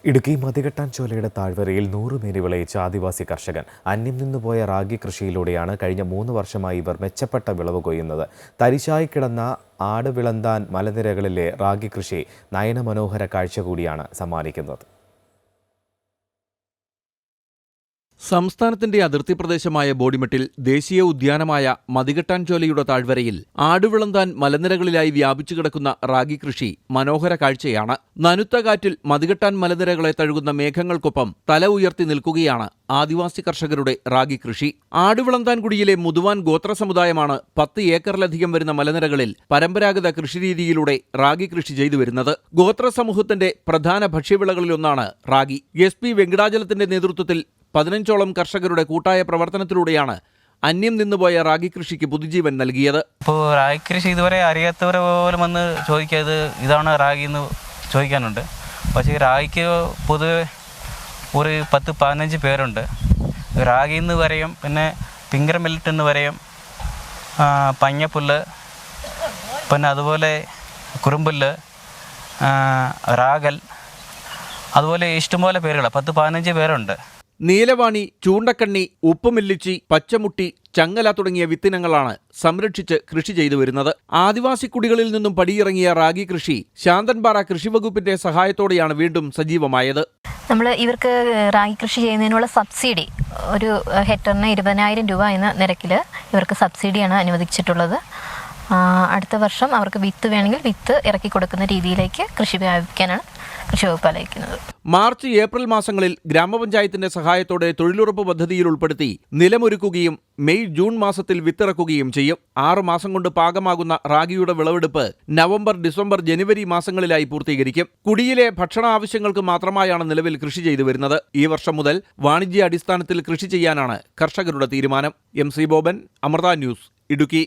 ഇടുക്കി മതികെട്ടാൻ ചോലയുടെ താഴ്വരയിൽ 100 മേനി വിളയിച്ച ആദിവാസി കർഷകൻ അന്യം നിന്നുപോയ റാഗി കൃഷിയിലൂടെയാണ് കഴിഞ്ഞ 3 വർഷമായി ഇവർ മെച്ചപ്പെട്ട വിളവ് കൊയ്യുന്നത്. തരിശായി കിടന്ന ആടുവിളന്താൻ മലനിരകളിലെ റാഗി കൃഷി നയനമനോഹര കാഴ്ച കൂടിയാണ് സമ്മാനിക്കുന്നത്. സംസ്ഥാനത്തിന്റെ അതിർത്തി പ്രദേശമായ ബോഡിമെട്ടിൽ ദേശീയ ഉദ്യാനമായ മതികെട്ടാൻ ചോലയുടെ താഴ്വരയിൽ ആടുവിളന്താൻ മലനിരകളിലായി വ്യാപിച്ചു കിടക്കുന്ന റാഗി കൃഷി മനോഹര കാഴ്ചയാണ്. നനുത്ത കാറ്റിൽ മതികെട്ടാൻ മലനിരകളെ തഴുകുന്ന മേഘങ്ങൾക്കൊപ്പം തല ഉയർത്തി നിൽക്കുകയാണ് ആദിവാസി കർഷകരുടെ റാഗി കൃഷി. ആടുവിളന്താൻകുടിയിലെ മുതുവാൻ ഗോത്ര സമുദായമാണ് 10 ഏക്കറിലധികം വരുന്ന മലനിരകളിൽ പരമ്പരാഗത കൃഷിരീതിയിലൂടെ റാഗി കൃഷി ചെയ്തു വരുന്നത്. ഗോത്ര സമൂഹത്തിന്റെ പ്രധാന ഭക്ഷ്യവിളകളിലൊന്നാണ് റാഗി. SP വെങ്കടാചലത്തിന്റെ നേതൃത്വത്തിൽ 15ഓളം കർഷകരുടെ കൂട്ടായ പ്രവർത്തനത്തിലൂടെയാണ് അന്യം നിന്നുപോയ റാഗി കൃഷിക്ക് പുതുജീവൻ നൽകിയത്. ഇപ്പോൾ റാഗി കൃഷി ഇതുവരെ അറിയാത്തവർ പോലും വന്ന് ചോദിക്കാതെ ഇതാണ് റാഗി എന്ന് ചോദിക്കാനുണ്ട്. പക്ഷേ റാഗിക്ക് പൊതുവെ ഒരു 10-15 പേരുണ്ട്. റാഗി എന്ന് പറയും, പിന്നെ പിങ്കർ മില്ലറ്റ് എന്ന് പറയും, പഞ്ഞപ്പുല്ല്, പിന്നെ അതുപോലെ കുറുമ്പുല്ല്, റാഗൽ, അതുപോലെ ഇഷ്ടംപോലെ പേരുകൾ 10-15 പേരുണ്ട്. നീലവാണി, ചൂണ്ടക്കണ്ണി, ഉപ്പുമില്ലിച്ചി, പച്ചമുട്ടി, ചങ്ങല തുടങ്ങിയ വിത്തിനങ്ങളാണ് സംരക്ഷിച്ച് കൃഷി ചെയ്തു വരുന്നത്. ആദിവാസി കുടികളിൽ നിന്നും പടിയിറങ്ങിയ റാഗി കൃഷി ശാന്തൻപാറ കൃഷിവകുപ്പിന്റെ സഹായത്തോടെയാണ് വീണ്ടും സജീവമായത്. നമ്മൾ ഇവർക്ക് റാഗി കൃഷി ചെയ്യുന്നതിനുള്ള സബ്സിഡി ഒരു ഹെക്ടറിന് 20,000 രൂപ എന്ന നിരക്കിൽ ഇവർക്ക് സബ്സിഡിയാണ് അനുവദിച്ചിട്ടുള്ളത്. അടുത്ത വർഷം അവർക്ക് വിത്ത് വേണമെങ്കിൽ വിത്ത് ഇറക്കി കൊടുക്കുന്ന രീതിയിലേക്ക് കൃഷി വ്യാപിക്കാനാണ് കൃഷി വകുപ്പ് ആലോചിക്കുന്നത്. മാർച്ച്, ഏപ്രിൽ മാസങ്ങളിൽ ഗ്രാമപഞ്ചായത്തിന്റെ സഹായത്തോടെ തൊഴിലുറപ്പ് പദ്ധതിയിൽ ഉൾപ്പെടുത്തി നിലമൊരുക്കുകയും മെയ്, ജൂൺ മാസത്തിൽ വിത്തിറക്കുകയും ചെയ്യും. 6 മാസം കൊണ്ട് പാകമാകുന്ന റാഗിയുടെ വിളവെടുപ്പ് നവംബർ, ഡിസംബർ, ജനുവരി മാസങ്ങളിലായി പൂർത്തീകരിക്കും. കുടിയിലെ ഭക്ഷണ ആവശ്യങ്ങൾക്ക് മാത്രമായാണ് നിലവിൽ കൃഷി ചെയ്തു വരുന്നത്. ഈ വർഷം മുതൽ വാണിജ്യ അടിസ്ഥാനത്തിൽ കൃഷി ചെയ്യാനാണ് കർഷകരുടെ തീരുമാനം. MC Boban, Amrita News, Idukki.